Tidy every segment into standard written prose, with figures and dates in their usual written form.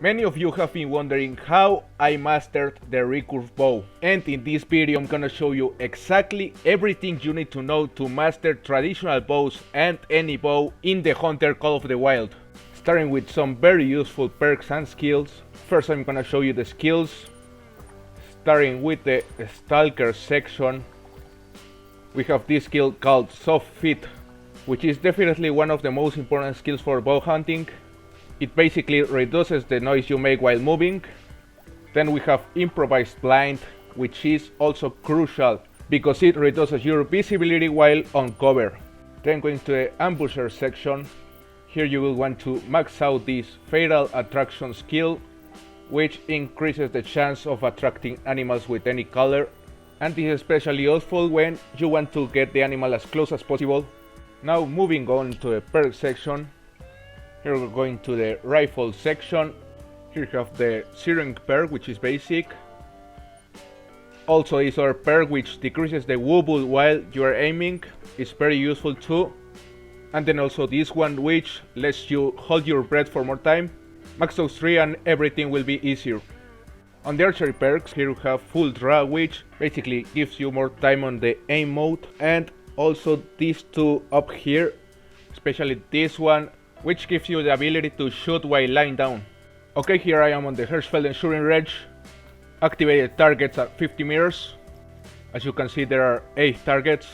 Many of you have been wondering how I mastered the Recurve bow, and in this video I'm gonna show you exactly everything you need to know to master traditional bows and any bow in the Hunter Call of the Wild. Starting with some very useful perks and skills. First I'm gonna show you the skills. Starting with the Stalker section, we have this skill called Soft Fit, which is definitely one of the most important skills for bow hunting. It basically reduces the noise you make while moving. Then we have Improvised Blind, which is also crucial because it reduces your visibility while on cover. Then going to the Ambusher section, here you will want to max out this Fatal Attraction skill, which increases the chance of attracting animals with any color, and this is especially useful when you want to get the animal as close as possible. Now moving on to the perk section, here we're going to the rifle section. Here you have the Searing perk, which is basic. Also this other perk which decreases the wobble while you are aiming is very useful too. And then also this one which lets you hold your breath for more time. Max those 3 and everything will be easier. On the archery perks, here you have Full Draw, which basically gives you more time on the aim mode. And also these two up here, especially this one, which gives you the ability to shoot while lying down. Okay, here I am on the Hirschfelden shooting range. Activated targets at 50 meters. As you can see, there are 8 targets.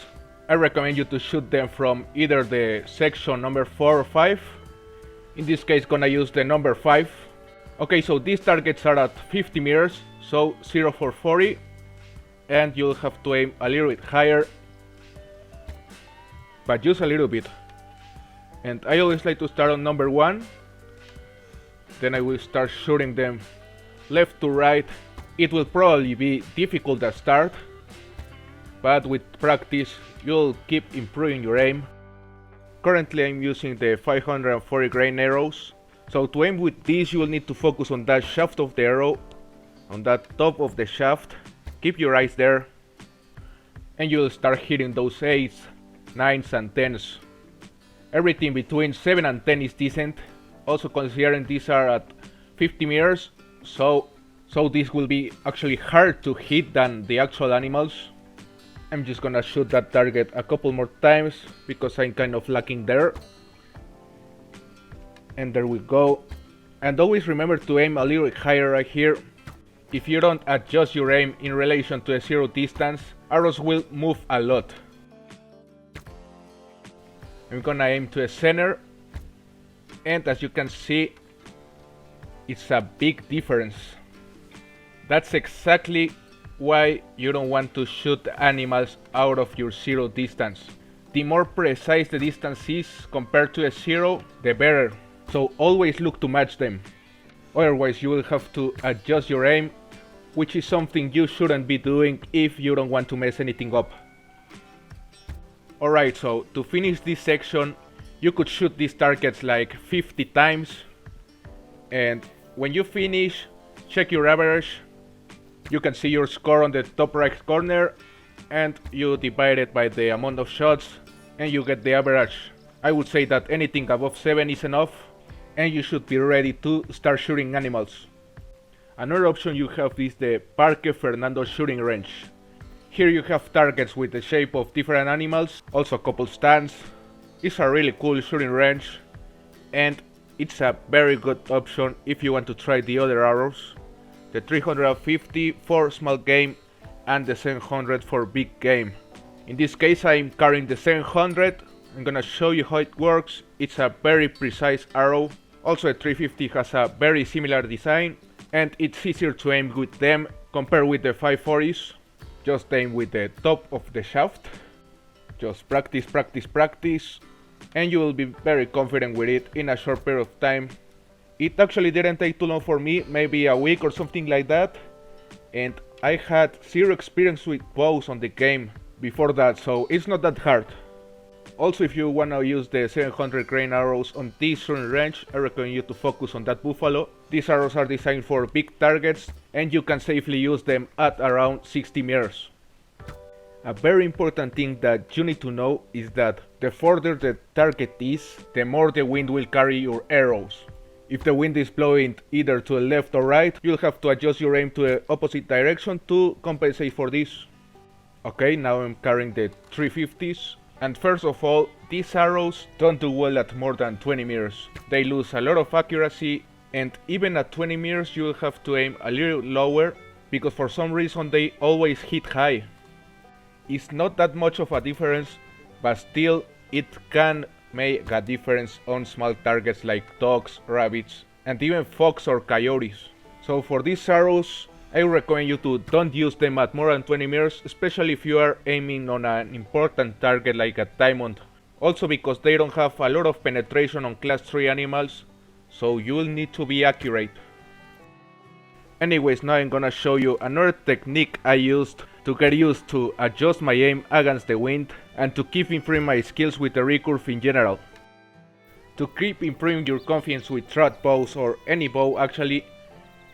I recommend you to shoot them from either the section number 4 or 5. In this case, gonna use the number 5. Okay, so these targets are at 50 meters, so 0 for 40. And you'll have to aim a little bit higher, but just a little bit. And I always like to start on number 1. Then I will start shooting them left to right. It will probably be difficult at start, but with practice you'll keep improving your aim. Currently I'm using the 540 grain arrows. So to aim with these you will need to focus on that shaft of the arrow, on that top of the shaft. Keep your eyes there and you'll start hitting those 8s, 9s and 10s. Everything between 7 and 10 is decent, also considering these are at 50 meters, so this will be actually hard to hit than the actual animals. I'm just gonna shoot that target a couple more times because I'm kind of lacking there. And there we go. And always remember to aim a little higher right here. If you don't adjust your aim in relation to a zero distance, arrows will move a lot. I'm gonna aim to the center, and as you can see, it's a big difference. That's exactly why you don't want to shoot animals out of your zero distance. The more precise the distance is compared to a zero, the better. So always look to match them. Otherwise you will have to adjust your aim, which is something you shouldn't be doing if you don't want to mess anything up. Alright, so to finish this section, you could shoot these targets like 50 times. And when you finish, check your average. You can see your score on the top right corner, and you divide it by the amount of shots and you get the average. I would say that anything above 7 is enough, and you should be ready to start shooting animals. Another option you have is the Parque Fernando shooting range. Here you have targets with the shape of different animals, also a couple stands. It's a really cool shooting range, and it's a very good option if you want to try the other arrows. The 350 for small game and the 700 for big game. In this case I'm carrying the 700. I'm gonna show you how it works. It's a very precise arrow. Also the 350 has a very similar design, and it's easier to aim with them compared with the 540s. Just aim with the top of the shaft. Just practice, practice, practice, and you will be very confident with it in a short period of time. It actually didn't take too long for me, maybe a week or something like that, and I had zero experience with bows on the game before that, so it's not that hard. Also, if you wanna use the 700 grain arrows on this shooting range, I recommend you to focus on that buffalo. These arrows are designed for big targets, and you can safely use them at around 60 meters. A very important thing that you need to know is that the further the target is, the more the wind will carry your arrows. If the wind is blowing either to the left or right, you'll have to adjust your aim to the opposite direction to compensate for this. Okay, now I'm carrying the 350s. And first of all, these arrows don't do well at more than 20 meters. They lose a lot of accuracy, and even at 20 meters you'll have to aim a little lower because for some reason they always hit high. It's not that much of a difference, but still it can make a difference on small targets like dogs, rabbits, and even fox or coyotes. So for these arrows, I recommend you to don't use them at more than 20 meters, especially if you are aiming on an important target like a diamond. Also because they don't have a lot of penetration on class 3 animals, so you'll need to be accurate. Anyways, now I'm gonna show you another technique I used to get used to adjust my aim against the wind and to keep improving my skills with the recurve in general. To keep improving your confidence with trad bows or any bow actually,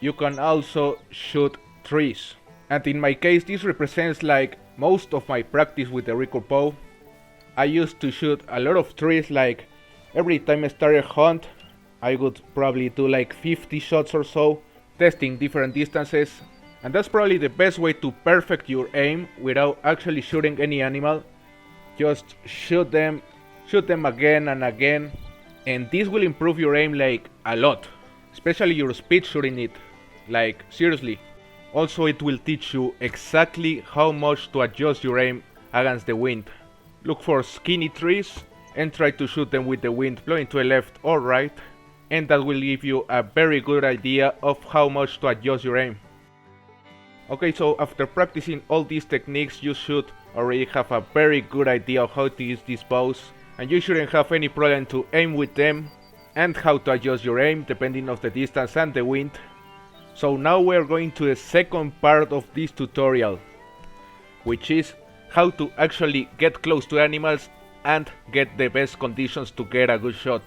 you can also shoot trees. And in my case this represents like most of my practice with the recurve bow. I used to shoot a lot of trees, like every time I started a hunt I would probably do like 50 shots or so, testing different distances, and that's probably the best way to perfect your aim without actually shooting any animal. Just shoot them again and again, and this will improve your aim like a lot, especially your speed shooting it, like seriously. Also it will teach you exactly how much to adjust your aim against the wind. Look for skinny trees and try to shoot them with the wind blowing to the left or right, and that will give you a very good idea of how much to adjust your aim. Okay, so after practicing all these techniques you should already have a very good idea of how to use these bows, and you shouldn't have any problem to aim with them and how to adjust your aim depending on the distance and the wind. So now we're going to the second part of this tutorial, which is how to actually get close to animals and get the best conditions to get a good shot.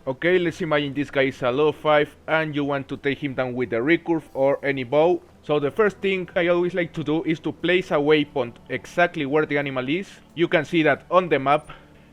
Okay, let's imagine this guy is a level 5 and you want to take him down with a recurve or any bow. So the first thing I always like to do is to place a waypoint exactly where the animal is. You can see that on the map.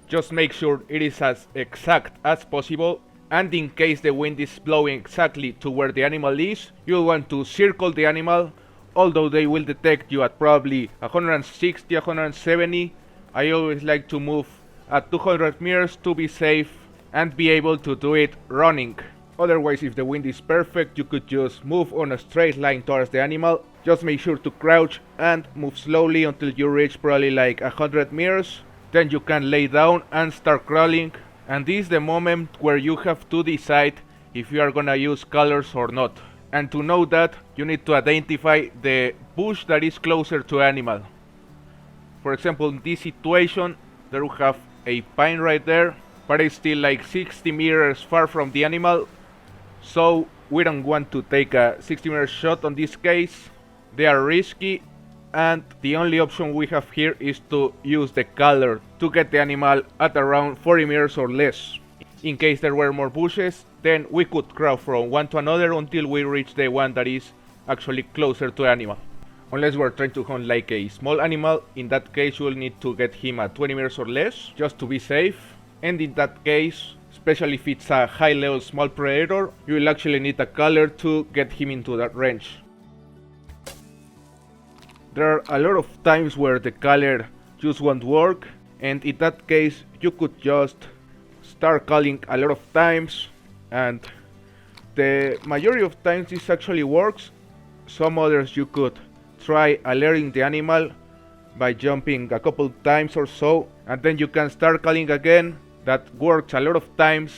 Just make sure it is as exact as possible, and in case the wind is blowing exactly to where the animal is, you'll want to circle the animal. Although they will detect you at probably 160, 170, I always like to move at 200 meters to be safe and be able to do it running. Otherwise, if the wind is perfect, you could just move on a straight line towards the animal. Just make sure to crouch and move slowly until you reach probably like 100 meters. Then you can lay down and start crawling. And this is the moment where you have to decide if you are gonna use colors or not. And to know that, you need to identify the bush that is closer to animal. For example, in this situation, there we have a pine right there, but it's still like 60 meters far from the animal, so we don't want to take a 60-meter shot on this case. They are risky, and the only option we have here is to use the color to get the animal at around 40 meters or less. In case there were more bushes, then we could crawl from one to another until we reach the one that is actually closer to animal. Unless we're trying to hunt like a small animal, in that case you will need to get him at 20 meters or less, just to be safe. And in that case, especially if it's a high level small predator, you will actually need a color to get him into that range. There are a lot of times where the color just won't work, and in that case you could just start calling a lot of times, and the majority of times this actually works. Some others you could try alerting the animal by jumping a couple times or so, and then you can start calling again. That works a lot of times.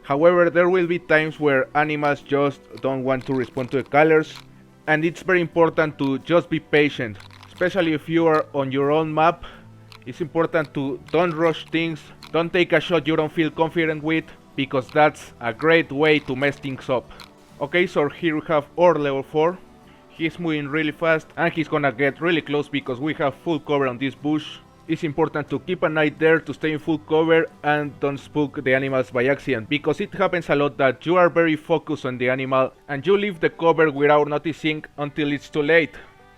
However, there will be times where animals just don't want to respond to the colors, and it's very important to just be patient. Especially if you are on your own map, it's important to don't rush things, don't take a shot you don't feel confident with, because that's a great way to mess things up. Okay, so here we have our level 4. He's moving really fast and he's gonna get really close because we have full cover on this bush. It's important to keep an eye there to stay in full cover and don't spook the animals by accident, because it happens a lot that you are very focused on the animal and you leave the cover without noticing until it's too late.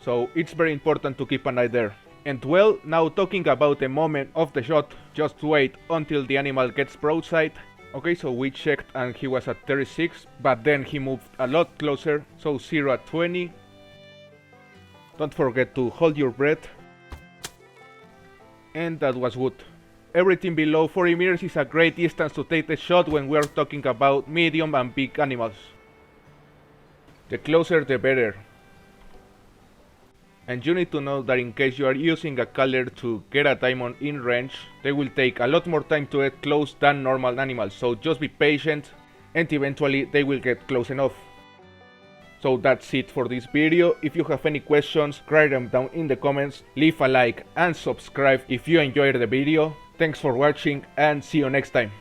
So it's very important to keep an eye there. And well, now talking about the moment of the shot, just wait until the animal gets broadside. Okay, so we checked and he was at 36, but then he moved a lot closer, so 0 at 20. Don't forget to hold your breath. And that was good. Everything below 40 meters is a great distance to take the shot when we are talking about medium and big animals. The closer the better. And you need to know that in case you are using a caller to get a diamond in range, they will take a lot more time to get close than normal animals, so just be patient and eventually they will get close enough. So that's it for this video. If you have any questions, write them down in the comments, leave a like and subscribe if you enjoyed the video. Thanks for watching and see you next time.